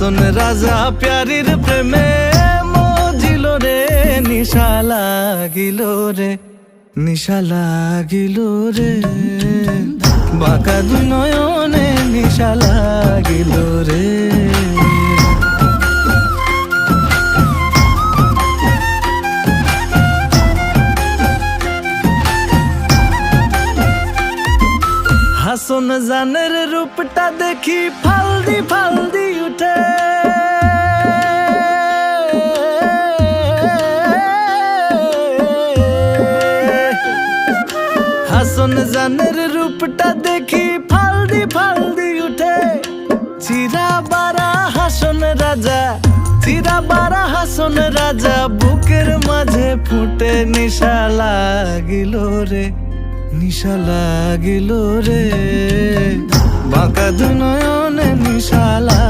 হাসন রাজা প্যারির প্রেমে মজিল রে, নিশা লাগিল রে, নিশা লাগিল রে, বাঁকা দুই নয়নে নিশা লাগিল রে। হাসন জানের রূপটা দেখি ফালদি ফালদি উঠে, হাসন জানের রূপটা দেখি ফালদি ফালদি উঠে। চিরা বারা হাসন রাজা, চিরা বারা হাসন রাজা, বুকের মাঝে ফুটে নিশা লাগিল রে, নিশা লাগিল রে, বাঁকা দুই নয়নে নিশা